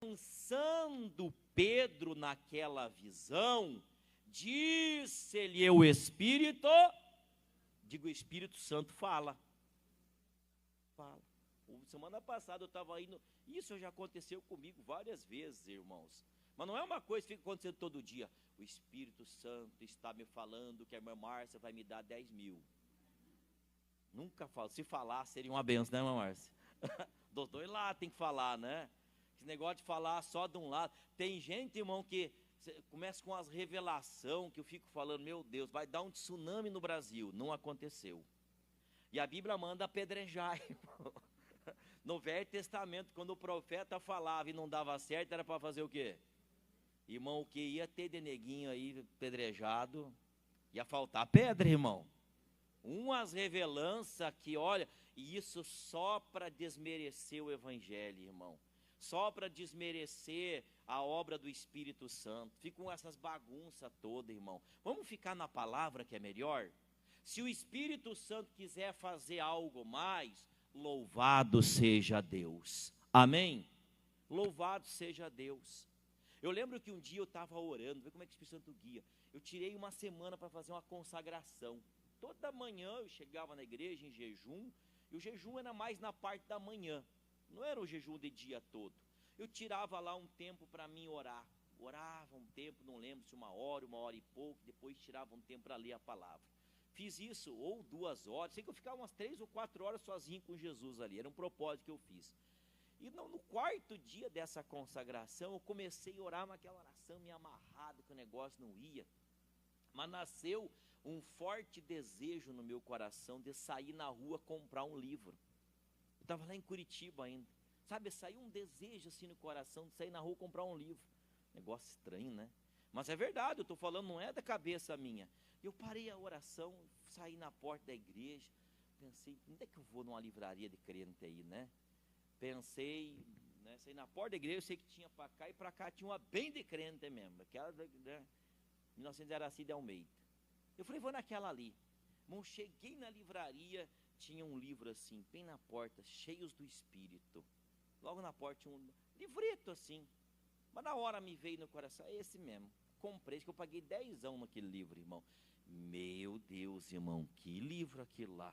Pensando Pedro naquela visão, disse-lhe o Espírito, digo, o Espírito Santo fala. Semana passada eu estava indo, isso já aconteceu comigo várias vezes, irmãos. Mas não é uma coisa que fica acontecendo todo dia. O Espírito Santo está me falando que a irmã Márcia vai me dar 10 mil. Nunca falo, se falar seria uma benção, né, irmã Márcia? Dos dois lados tem que falar, né? Esse negócio de falar só de um lado. Tem gente, irmão, que começa com as revelações, que eu fico falando, meu Deus, vai dar um tsunami no Brasil. Não aconteceu. E a Bíblia manda apedrejar, irmão. No Velho Testamento, quando o profeta falava e não dava certo, era para fazer o quê? Irmão, o que ia ter de neguinho aí pedrejado, ia faltar pedra, irmão. Umas revelanças que, olha, e isso só para desmerecer o Evangelho, irmão. Só para desmerecer a obra do Espírito Santo. Ficam essas bagunças todas, irmão. Vamos ficar na palavra que é melhor? Se o Espírito Santo quiser fazer algo mais, louvado seja Deus. Amém? Louvado seja Deus. Eu lembro que um dia eu estava orando, vê como é que o Espírito Santo guia. Eu tirei uma semana para fazer uma consagração. Toda manhã eu chegava na igreja em jejum, e o jejum era mais na parte da manhã, não era o jejum de dia todo. Eu tirava lá um tempo para mim orar. Orava um tempo, não lembro se uma hora e pouco, depois tirava um tempo para ler a palavra. Fiz isso, ou 2 horas, sei que eu ficava umas 3 ou 4 horas sozinho com Jesus ali, era um propósito que eu fiz. E no 4º dia dessa consagração, eu comecei a orar naquela oração, me amarrado, que o negócio não ia. Mas nasceu um forte desejo no meu coração de sair na rua comprar um livro. Eu estava lá em Curitiba ainda. Sabe, saiu um desejo assim no coração de sair na rua comprar um livro. Negócio estranho, né? Mas é verdade, eu estou falando, não é da cabeça minha. Eu parei a oração, saí na porta da igreja, pensei, onde é que eu vou numa livraria de crente aí, né? Pensei, né, saí na porta da igreja, eu sei que tinha para cá e para cá tinha uma bem de crente mesmo, aquela, né, 1900 Aracide Almeida. Eu falei, vou naquela ali. Irmão, cheguei na livraria, tinha um livro assim, bem na porta, Cheios do Espírito. Logo na porta tinha um livrito assim, mas na hora me veio no coração, é esse mesmo. Comprei, que eu paguei 10 naquele livro, irmão. Meu Deus, irmão, que livro aquilo lá.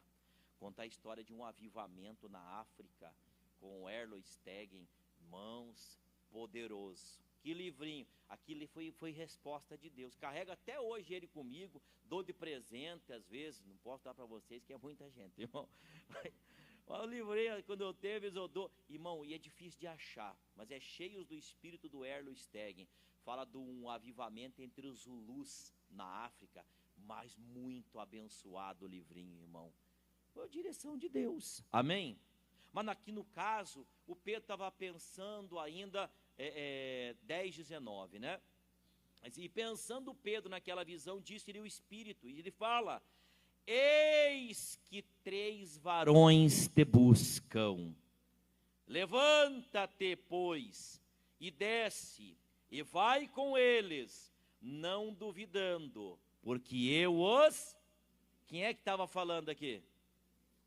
Conta a história de um avivamento na África, com o Erlo Stegen, mãos, poderoso. Que livrinho, aquilo foi resposta de Deus. Carrego até hoje ele comigo, dou de presente às vezes, não posso dar para vocês que é muita gente, irmão. O livrinho, quando eu teve, eu dou. Irmão, e é difícil de achar, mas é Cheios do Espírito do Erlo Stegen. Fala de um avivamento entre os Zulus na África, mas muito abençoado o livrinho, irmão. Foi a direção de Deus, amém? Mas aqui no caso, o Pedro estava pensando ainda, 10:19, né? E pensando Pedro naquela visão, disse-lhe o Espírito, e ele fala, eis que 3 varões te buscam, levanta-te, pois, e desce, e vai com eles, não duvidando, porque eu os... Quem é que estava falando aqui?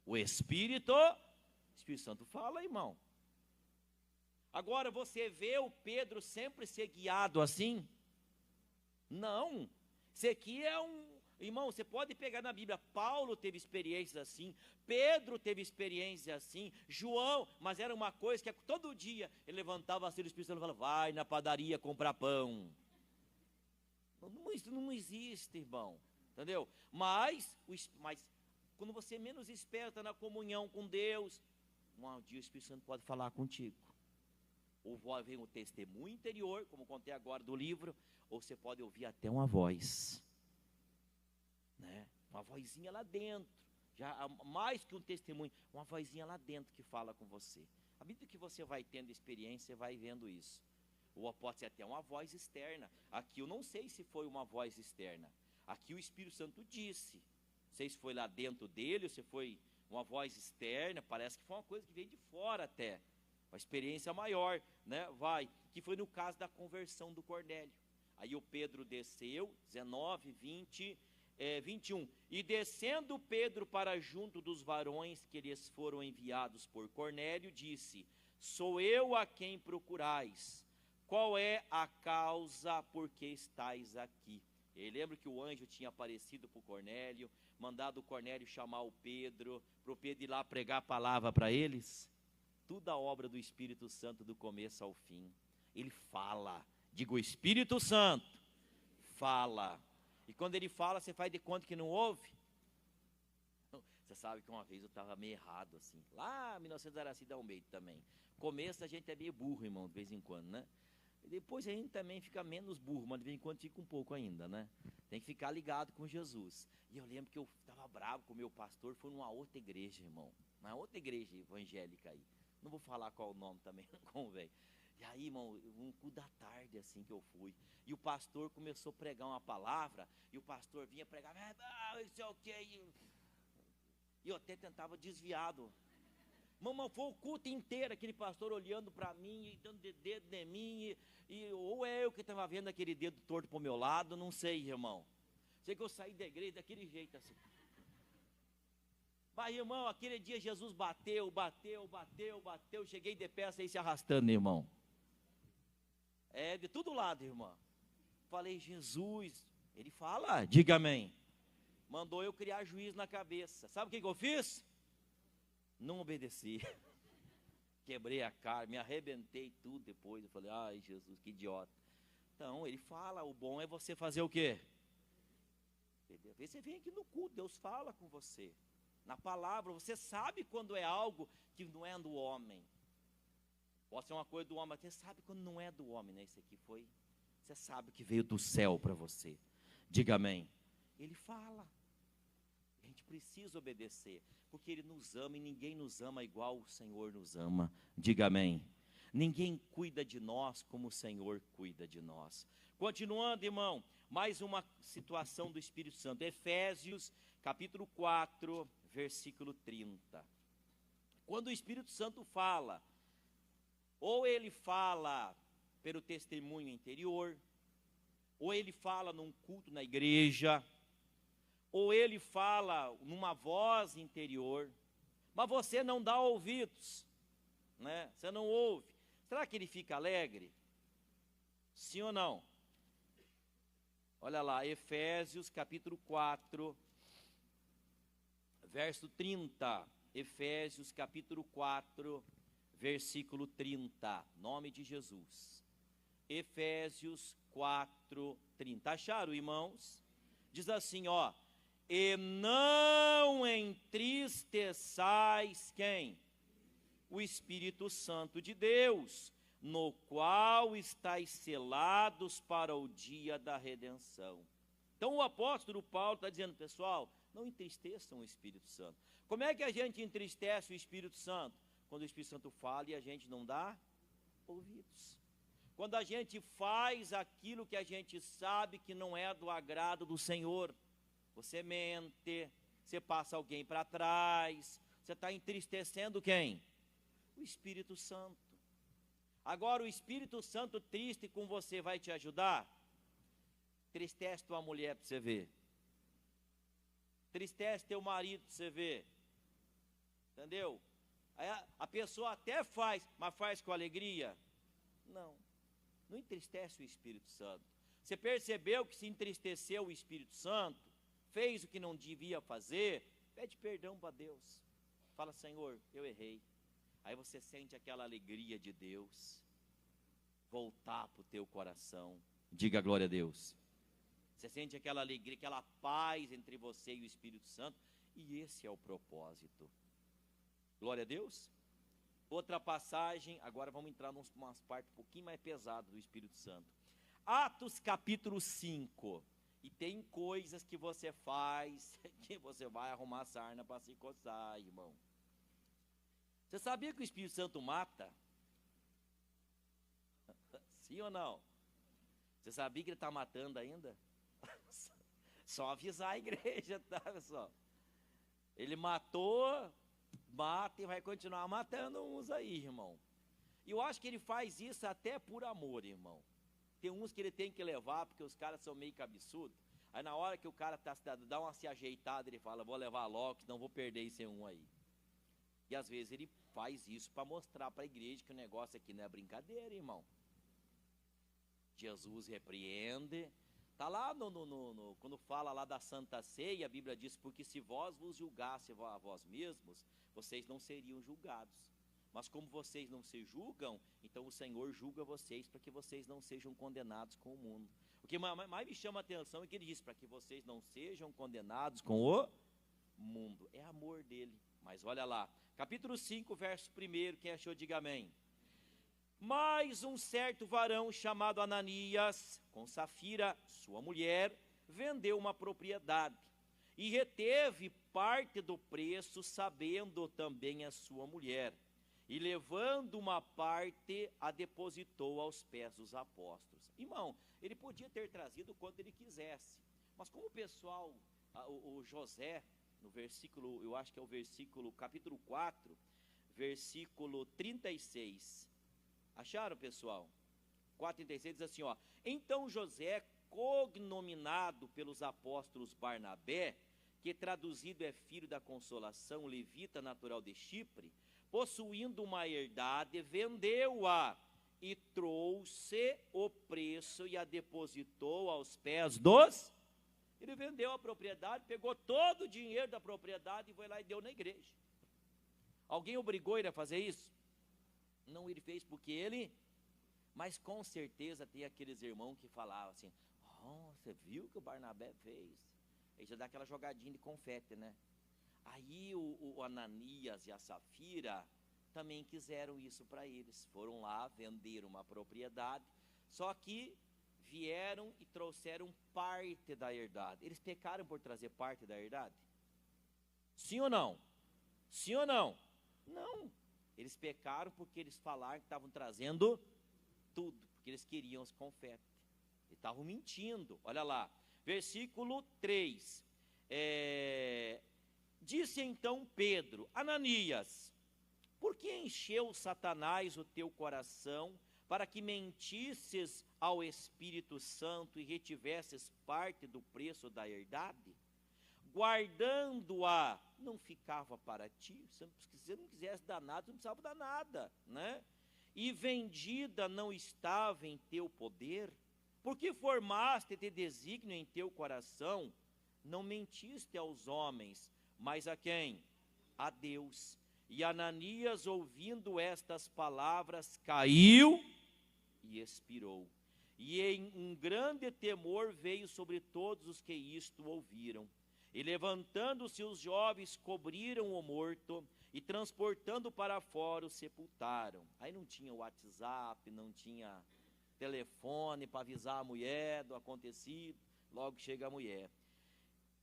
O Espírito Santo fala, irmão. Agora você vê o Pedro sempre ser guiado assim? Não. Isso aqui é irmão, você pode pegar na Bíblia, Paulo teve experiências assim, Pedro teve experiências assim, João, mas era uma coisa que todo dia ele levantava assim, o Espírito Santo falava, vai na padaria comprar pão. Isso não existe, irmão, entendeu? Mas quando você menos espera, está na comunhão com Deus, um dia o Espírito Santo pode falar contigo. Ou vem um testemunho interior, como contei agora do livro, ou você pode ouvir até uma voz, né? Uma vozinha lá dentro, já mais que um testemunho, uma vozinha lá dentro que fala com você. À medida que você vai tendo experiência, você vai vendo isso. Ou pode ser até uma voz externa. Aqui eu não sei se foi uma voz externa. Aqui o Espírito Santo disse. Não sei se foi lá dentro dele, ou se foi uma voz externa, parece que foi uma coisa que veio de fora até. Uma experiência maior, né? Que foi no caso da conversão do Cornélio. Aí o Pedro desceu, 19, 20, 21. E descendo Pedro para junto dos varões que lhes foram enviados por Cornélio, disse, sou eu a quem procurais. qual é a causa por que estáis aqui? Eu lembro que o anjo tinha aparecido para o Cornélio, mandado o Cornélio chamar o Pedro, para o Pedro ir lá pregar a palavra para eles. Tudo a obra do Espírito Santo do começo ao fim. Ele fala, diga o Espírito Santo, fala. E quando ele fala, você faz de conta que não ouve? Você sabe que uma vez eu estava meio errado assim, lá em 1900 Araci Almeida também. Começo a gente é meio burro, irmão, de vez em quando, né? E depois a gente também fica menos burro, mas de vez em quando fica um pouco ainda, né? Tem que ficar ligado com Jesus. E eu lembro que eu estava bravo com o meu pastor, foi numa outra igreja, irmão. Uma outra igreja evangélica aí. Não vou falar qual o nome também, não convém. E aí, irmão, um cu da tarde assim que eu fui. E o pastor começou a pregar uma palavra, e o pastor vinha pregar, isso é o que? E eu até tentava desviado. Mamãe, foi o culto inteiro, aquele pastor olhando para mim, e dando dedo em mim, ou é eu que estava vendo aquele dedo torto para o meu lado, não sei, irmão. Sei que eu saí da igreja daquele jeito assim. Mas, irmão, aquele dia Jesus bateu, cheguei de pé, saí se arrastando, irmão. É, de todo lado, irmão. Falei, Jesus, ele fala, diga amém. Mandou eu criar juízo na cabeça. Sabe o que eu fiz? Não obedeci. Quebrei a cara, me arrebentei tudo depois. Eu falei, ai Jesus, que idiota. Então, ele fala, o bom é você fazer o quê? Às vezes você vem aqui no culto, Deus fala com você. Na palavra, você sabe quando é algo que não é do homem. Pode ser uma coisa do homem, mas você sabe quando não é do homem, né? Isso aqui foi, você sabe que veio do céu para você. Diga amém. Ele fala. A gente precisa obedecer, porque Ele nos ama e ninguém nos ama igual o Senhor nos ama. Diga amém. Ninguém cuida de nós como o Senhor cuida de nós. Continuando, irmão, mais uma situação do Espírito Santo. Efésios, capítulo 4, versículo 30. Quando o Espírito Santo fala, ou ele fala pelo testemunho interior, ou ele fala num culto na igreja, ou ele fala numa voz interior, mas você não dá ouvidos, né? Você não ouve. Será que ele fica alegre? Sim ou não? Olha lá, Efésios capítulo 4, verso 30. Efésios capítulo 4, versículo 30. Nome de Jesus. Efésios 4, 30. Acharam, irmãos? Diz assim, ó. E não entristeçais quem? O Espírito Santo de Deus, no qual estáis selados para o dia da redenção. Então o apóstolo Paulo está dizendo, pessoal, não entristeçam o Espírito Santo. Como é que a gente entristece o Espírito Santo? Quando o Espírito Santo fala e a gente não dá ouvidos. Quando a gente faz aquilo que a gente sabe que não é do agrado do Senhor. Você mente, você passa alguém para trás, você está entristecendo quem? O Espírito Santo. Agora o Espírito Santo triste com você vai te ajudar? Tristece tua mulher para você ver. Tristece teu marido para você ver. Entendeu? Aí a pessoa até faz, mas faz com alegria? Não. Não entristece o Espírito Santo. Você percebeu que se entristeceu o Espírito Santo? Fez o que não devia fazer, pede perdão para Deus. Fala, Senhor, eu errei. Aí você sente aquela alegria de Deus voltar para o teu coração. Diga glória a Deus. Você sente aquela alegria, aquela paz entre você e o Espírito Santo. E esse é o propósito. Glória a Deus. Outra passagem, agora vamos entrar umas partes um pouquinho mais pesadas do Espírito Santo. Atos capítulo 5. E tem coisas que você faz, que você vai arrumar sarna para se coçar, irmão. Você sabia que o Espírito Santo mata? Sim ou não? Você sabia que ele está matando ainda? Só avisar a igreja, tá, pessoal? Ele matou, mata e vai continuar matando uns aí, irmão. E eu acho que ele faz isso até por amor, irmão. Tem uns que ele tem que levar, porque os caras são meio cabeçudos. Aí na hora que o cara dá uma se ajeitada, ele fala, vou levar logo, senão vou perder esse um aí. E às vezes ele faz isso para mostrar para a igreja que o negócio aqui não é brincadeira, irmão. Jesus repreende. Está lá quando fala lá da Santa Ceia, a Bíblia diz, porque se vós vos julgasse a vós mesmos, vocês não seriam julgados. Mas como vocês não se julgam, então o Senhor julga vocês para que vocês não sejam condenados com o mundo. O que mais me chama a atenção é que ele diz, para que vocês não sejam condenados com o mundo. É amor dele. Mas olha lá, capítulo 5, verso 1, quem achou, diga amém. Mas um certo varão chamado Ananias, com Safira, sua mulher, vendeu uma propriedade e reteve parte do preço, sabendo também a sua mulher. E levando uma parte, a depositou aos pés dos apóstolos. Irmão, ele podia ter trazido quanto ele quisesse. Mas como o pessoal, o José, no versículo, eu acho que é o versículo, capítulo 4, versículo 36. Acharam, pessoal? 4,36 diz assim, ó. Então José, cognominado pelos apóstolos Barnabé, que traduzido é filho da consolação, levita natural de Chipre, possuindo uma herdade, vendeu-a e trouxe o preço e a depositou aos pés dos... Ele vendeu a propriedade, pegou todo o dinheiro da propriedade e foi lá e deu na igreja. Alguém obrigou ele a fazer isso? Não, ele fez porque ele... Mas com certeza tem aqueles irmãos que falavam assim, oh, você viu o que o Barnabé fez? Ele já dá aquela jogadinha de confete, né? Aí o Ananias e a Safira também quiseram isso para eles. Foram lá, venderam uma propriedade, só que vieram e trouxeram parte da herdade. Eles pecaram por trazer parte da herdade? Sim ou não? Sim ou não? Não. Eles pecaram porque eles falaram que estavam trazendo tudo, porque eles queriam os confetes. Eles estavam mentindo. Olha lá, versículo 3. Disse então Pedro, Ananias, por que encheu Satanás o teu coração para que mentisses ao Espírito Santo e retivesses parte do preço da herdade? Guardando-a, não ficava para ti. Se você não quisesse dar nada, você não precisava dar nada, né? E vendida não estava em teu poder? Porque formaste de desígnio em teu coração, não mentiste aos homens, mas a quem? A Deus. E Ananias, ouvindo estas palavras, caiu e expirou. E em um grande temor veio sobre todos os que isto ouviram. E levantando-se os jovens, cobriram o morto, e transportando para fora, o sepultaram. Aí não tinha WhatsApp, não tinha telefone para avisar a mulher do acontecido, logo chega a mulher.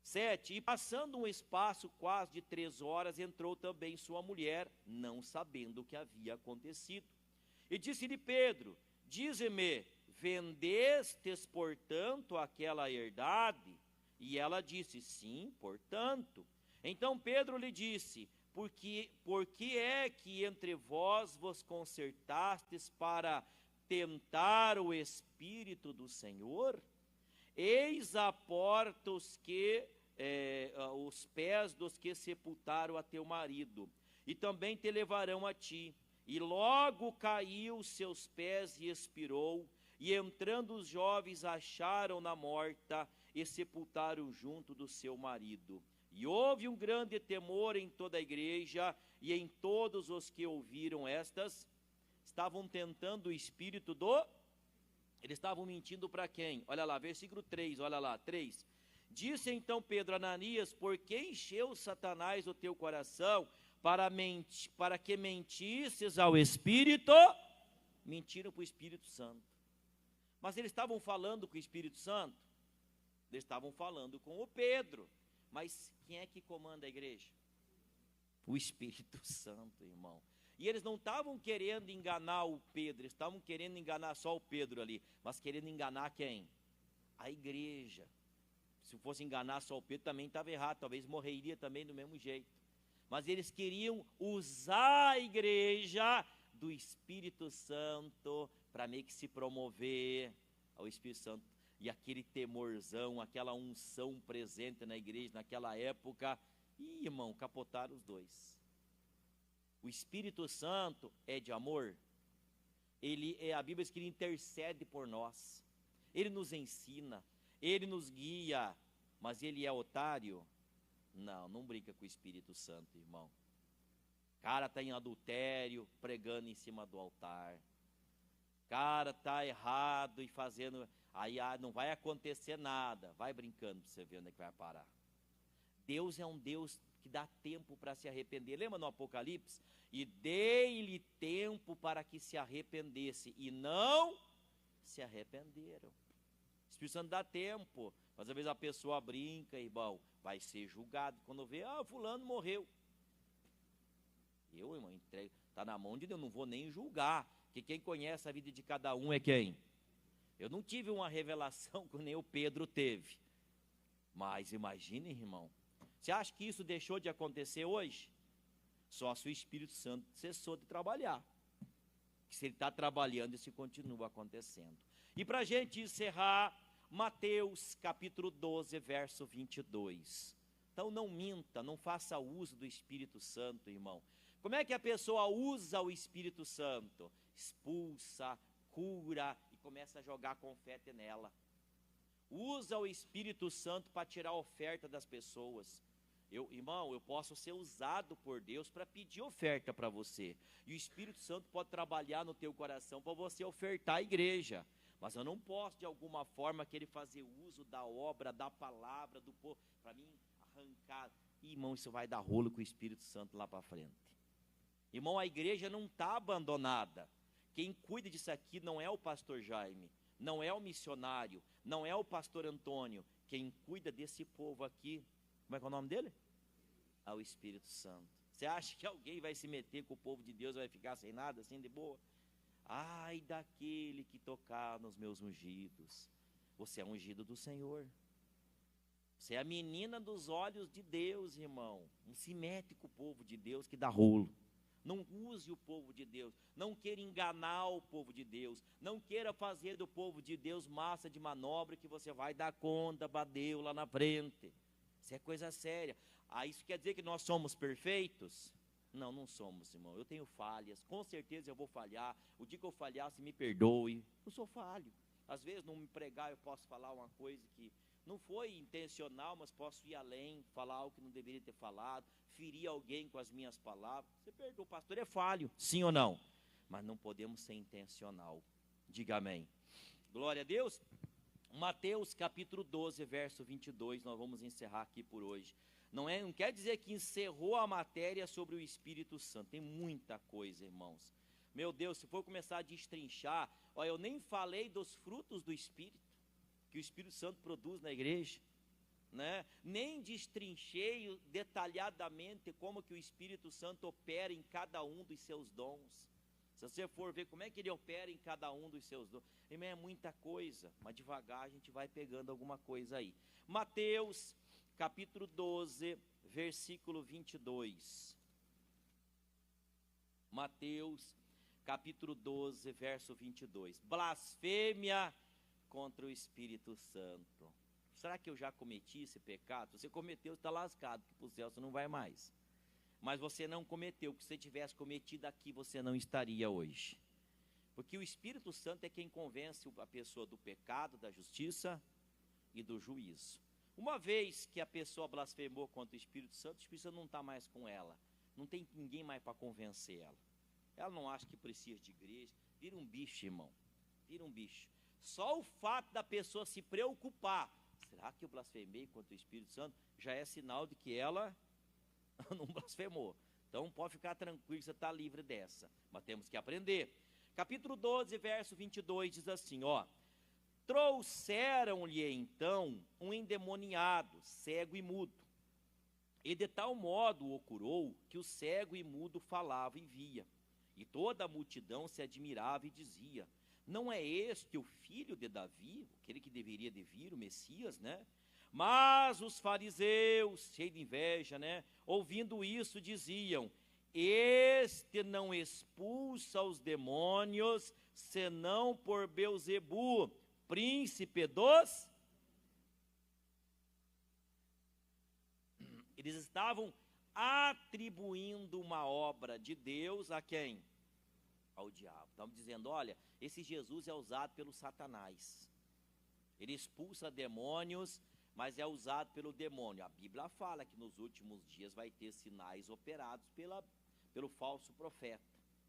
7, e passando um espaço quase de 3 horas, entrou também sua mulher, não sabendo o que havia acontecido. E disse-lhe Pedro, dize-me, vendestes, portanto, aquela herdade? E ela disse, sim, portanto. Então Pedro lhe disse, por que é que entre vós vos concertastes para tentar o Espírito do Senhor? Eis a porta os pés dos que sepultaram a teu marido, e também te levarão a ti. E logo caiu os seus pés e expirou, e entrando os jovens acharam-na morta, e sepultaram junto do seu marido. E houve um grande temor em toda a igreja, e em todos os que ouviram estas, estavam tentando o espírito eles estavam mentindo para quem? Olha lá, versículo 3, olha lá, 3. Disse então Pedro, Ananias, por que encheu Satanás o teu coração para que mentisses ao Espírito? Mentiram para o Espírito Santo. Mas eles estavam falando com o Espírito Santo? Eles estavam falando com o Pedro. Mas quem é que comanda a igreja? O Espírito Santo, irmão. E eles não estavam querendo enganar o Pedro, eles estavam querendo enganar só o Pedro ali, mas querendo enganar quem? A igreja. Se fosse enganar só o Pedro, também estava errado, talvez morreria também do mesmo jeito. Mas eles queriam usar a igreja do Espírito Santo para meio que se promover ao Espírito Santo. E aquele temorzão, aquela unção presente na igreja naquela época, irmão, capotaram os dois. O Espírito Santo é de amor. A Bíblia diz que ele intercede por nós. Ele nos ensina, Ele nos guia, mas Ele é otário? Não, não brinca com o Espírito Santo, irmão. Cara tá em adultério, pregando em cima do altar. Cara tá errado e fazendo, aí não vai acontecer nada. Vai brincando para você ver onde é que vai parar. Deus é um Deus que dá tempo para se arrepender. Lembra no Apocalipse? E dei-lhe tempo para que se arrependesse, e não se arrependeram. O Espírito Santo dá tempo, mas às vezes a pessoa brinca, irmão, vai ser julgado. Quando vê, fulano morreu. Eu, irmão, entrego, está na mão de Deus, não vou nem julgar, porque quem conhece a vida de cada um é quem? Eu não tive uma revelação que nem o Pedro teve, mas imagine, irmão, você acha que isso deixou de acontecer hoje? Só se o Espírito Santo cessou de trabalhar. Se ele está trabalhando, isso continua acontecendo. E para a gente encerrar, Mateus capítulo 12, verso 22. Então não minta, não faça uso do Espírito Santo, irmão. Como é que a pessoa usa o Espírito Santo? Expulsa, cura e começa a jogar confete nela. Usa o Espírito Santo para tirar a oferta das pessoas. Irmão, eu posso ser usado por Deus para pedir oferta para você. E o Espírito Santo pode trabalhar no teu coração para você ofertar a igreja. Mas eu não posso, de alguma forma, querer fazer uso da obra, da palavra, do povo, para mim arrancar. Irmão, isso vai dar rolo com o Espírito Santo lá para frente. Irmão, a igreja não está abandonada. Quem cuida disso aqui não é o pastor Jaime, não é o missionário, não é o pastor Antônio. Quem cuida desse povo aqui, como é que é o nome dele? É o Espírito Santo. Você acha que alguém vai se meter com o povo de Deus e vai ficar sem nada, assim de boa? Ai daquele que tocar nos meus ungidos. Você é ungido do Senhor. Você é a menina dos olhos de Deus, irmão. Não se mete com o povo de Deus que dá rolo. Não use o povo de Deus. Não queira enganar o povo de Deus. Não queira fazer do povo de Deus massa de manobra que você vai dar conta, badeu lá na frente. Isso é coisa séria. Isso quer dizer que nós somos perfeitos? Não, não somos, irmão. Eu tenho falhas. Com certeza eu vou falhar. O dia que eu falhar, se me perdoe. Eu sou falho. Às vezes, não me pregar, eu posso falar uma coisa que não foi intencional, mas posso ir além, falar algo que não deveria ter falado, ferir alguém com as minhas palavras. Você perdoa, o pastor é falho, sim ou não? Mas não podemos ser intencional. Diga amém. Glória a Deus. Mateus capítulo 12, verso 22, nós vamos encerrar aqui por hoje. Não quer dizer que encerrou a matéria sobre o Espírito Santo, tem muita coisa, irmãos. Meu Deus, se for começar a destrinchar, eu nem falei dos frutos do Espírito, que o Espírito Santo produz na igreja, né? Nem destrinchei detalhadamente como que o Espírito Santo opera em cada um dos seus dons. Se você for ver como é que ele opera em cada um dos seus dons, é muita coisa, mas devagar a gente vai pegando alguma coisa aí. Mateus capítulo 12, versículo 22. Mateus capítulo 12, verso 22. Blasfêmia contra o Espírito Santo. Será que eu já cometi esse pecado? Se você cometeu, você está lascado, que para o céu você não vai mais. Mas você não cometeu, porque se você tivesse cometido aqui, você não estaria hoje. Porque o Espírito Santo é quem convence a pessoa do pecado, da justiça e do juízo. Uma vez que a pessoa blasfemou contra o Espírito Santo não está mais com ela. Não tem ninguém mais para convencer ela. Ela não acha que precisa de igreja. Vira um bicho, irmão. Vira um bicho. Só o fato da pessoa se preocupar. Será que eu blasfemei contra o Espírito Santo? Já é sinal de que ela não blasfemou. Então pode ficar tranquilo, você está livre dessa. Mas temos que aprender. Capítulo 12, verso 22 diz assim, trouxeram-lhe então um endemoniado, cego e mudo. E de tal modo o curou, que o cego e mudo falava e via. E toda a multidão se admirava e dizia, não é este o filho de Davi, aquele que deveria de vir, o Messias, né? Mas os fariseus, cheios de inveja, né? Ouvindo isso, diziam, este não expulsa os demônios, senão por Belzebu, príncipe dos... Eles estavam atribuindo uma obra de Deus a quem? Ao diabo. Estavam dizendo, olha, esse Jesus é usado pelo Satanás. Ele expulsa demônios, mas é usado pelo demônio. A Bíblia fala que nos últimos dias vai ter sinais operados pelo falso profeta,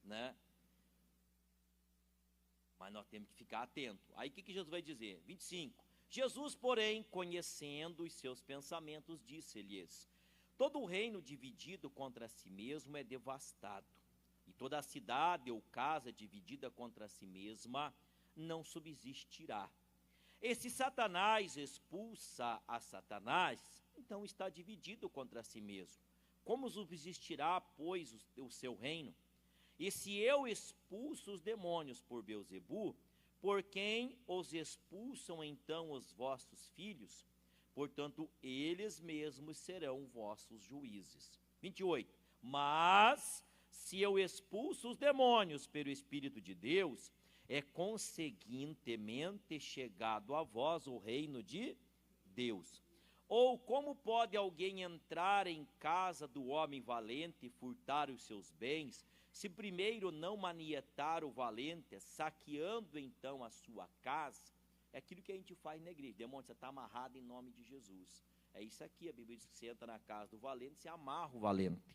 né? Mas nós temos que ficar atento. Aí o que Jesus vai dizer? 25. Jesus, porém, conhecendo os seus pensamentos, disse-lhes: todo o reino dividido contra si mesmo é devastado, e toda a cidade ou casa dividida contra si mesma não subsistirá. E se Satanás expulsa a Satanás, então está dividido contra si mesmo. Como subsistirá, pois, o seu reino? E se eu expulso os demônios por Beelzebu, por quem os expulsam então os vossos filhos? Portanto, eles mesmos serão vossos juízes. 28. Mas, se eu expulso os demônios pelo Espírito de Deus, é conseguintemente chegado a vós o reino de Deus. Ou como pode alguém entrar em casa do homem valente e furtar os seus bens, se primeiro não manietar o valente, saqueando então a sua casa? É aquilo que a gente faz na igreja. Demônio, você está amarrado em nome de Jesus. É isso aqui, a Bíblia diz que você entra na casa do valente, você amarra o valente,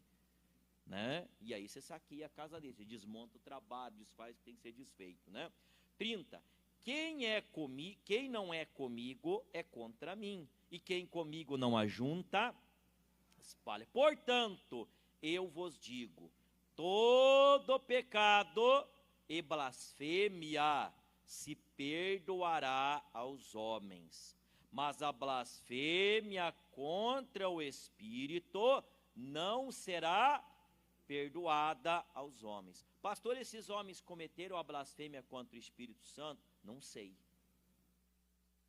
né? E aí você saqueia a casa dele, você desmonta o trabalho, desfaz o que tem que ser desfeito, né? 30. Quem não é comigo é contra mim, e quem comigo não ajunta, espalha. Portanto, eu vos digo, todo pecado e blasfêmia se perdoará aos homens, mas a blasfêmia contra o Espírito não será perdoada aos homens. Pastor, esses homens cometeram a blasfêmia contra o Espírito Santo? Não sei.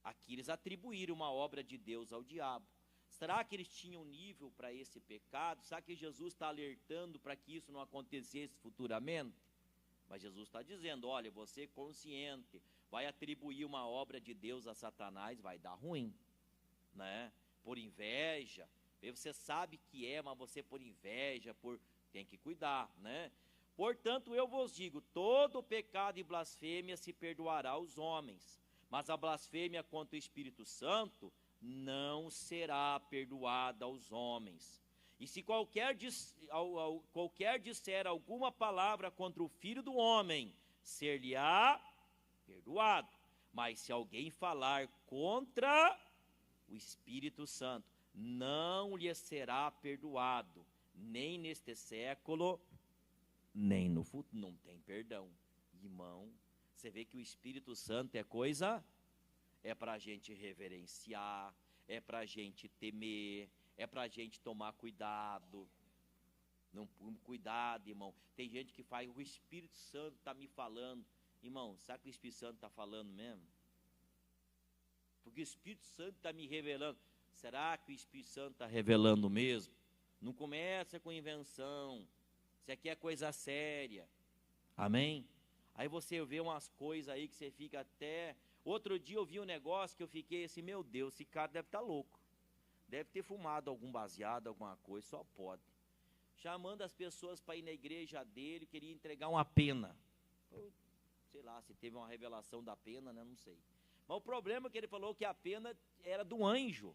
Aqui eles atribuíram uma obra de Deus ao diabo. Será que eles tinham nível para esse pecado? Será que Jesus está alertando para que isso não acontecesse futuramente? Mas Jesus está dizendo, olha, você consciente, vai atribuir uma obra de Deus a Satanás, vai dar ruim, né? Por inveja, você sabe que é, mas você por inveja, tem que cuidar, né? Portanto, eu vos digo, todo pecado e blasfêmia se perdoará aos homens, mas a blasfêmia contra o Espírito Santo não será perdoada aos homens. E se qualquer disser alguma palavra contra o Filho do Homem, ser-lhe-á perdoado. Mas se alguém falar contra o Espírito Santo, não lhe será perdoado, nem neste século, nem no futuro. Não tem perdão. Irmão, você vê que o Espírito Santo é coisa, é para a gente reverenciar, é para a gente temer, é para a gente tomar cuidado. Não, cuidado, irmão. Tem gente que faz, o Espírito Santo está me falando. Irmão, sabe o que o Espírito Santo está falando mesmo? Porque o Espírito Santo está me revelando. Será que o Espírito Santo está revelando mesmo? Não começa com invenção. Isso aqui é coisa séria. Amém? Aí você vê umas coisas aí que você fica até... Outro dia eu vi um negócio que eu fiquei assim, meu Deus, esse cara deve estar louco. Deve ter fumado algum baseado, alguma coisa, só pode. Chamando as pessoas para ir na igreja dele, queria entregar uma pena. Sei lá, se teve uma revelação da pena, né? Não sei. Mas o problema é que ele falou que a pena era do anjo.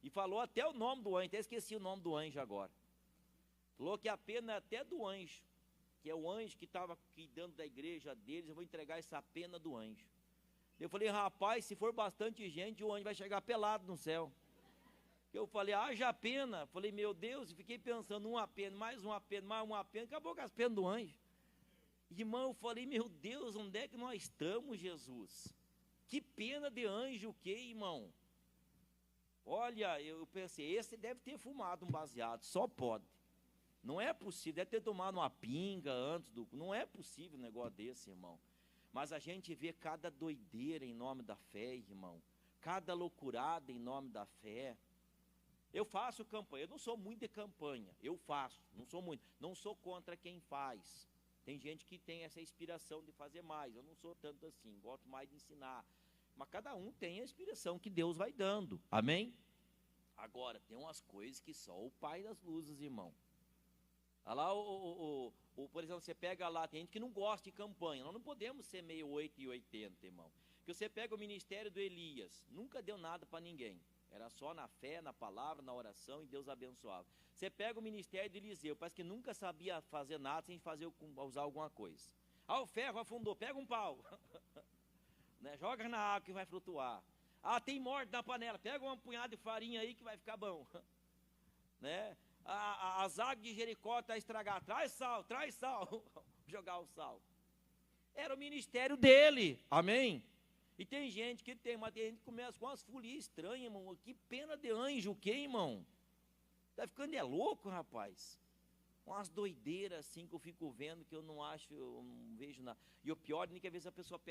E falou até o nome do anjo, até esqueci o nome do anjo agora. Falou que a pena é até do anjo, que é o anjo que estava cuidando da igreja deles, eu vou entregar essa pena do anjo. Eu falei, rapaz, se for bastante gente, o anjo vai chegar pelado no céu. Eu falei, haja pena. Falei, meu Deus, e fiquei pensando, uma pena, mais uma pena, mais uma pena, acabou com as penas do anjo. Irmão, eu falei, meu Deus, onde é que nós estamos, Jesus? Que pena de anjo o quê, irmão? Olha, eu pensei, esse deve ter fumado um baseado, só pode. Não é possível, deve ter tomado uma pinga antes do... Não é possível um negócio desse, irmão. Mas a gente vê cada doideira em nome da fé, irmão. Cada loucurada em nome da fé. Eu faço campanha, eu não sou muito de campanha, eu faço, não sou muito. Não sou contra quem faz. Tem gente que tem essa inspiração de fazer mais, eu não sou tanto assim, gosto mais de ensinar. Mas cada um tem a inspiração que Deus vai dando, amém? Agora, tem umas coisas que só o Pai das luzes, irmão. Olha lá, por exemplo, você pega lá, tem gente que não gosta de campanha. Nós não podemos ser meio 8 e 80, irmão. Que você pega o ministério do Elias, nunca deu nada para ninguém. Era só na fé, na palavra, na oração, e Deus abençoava. Você pega o ministério de Eliseu, parece que nunca sabia fazer nada sem usar alguma coisa. O ferro afundou, pega um pau. Né? Joga na água que vai flutuar. Tem morte na panela, pega um punhado de farinha aí que vai ficar bom. Né? As águas de Jericó estão estragadas, traz sal, jogar o sal. Era o ministério dele, amém? E tem gente que mas tem gente que começa com umas folias estranhas, irmão. Que pena de anjo, o que, irmão? Tá ficando louco, rapaz. Umas doideiras assim que eu fico vendo, que eu não acho, eu não vejo nada. E o pior é que às vezes a pessoa pega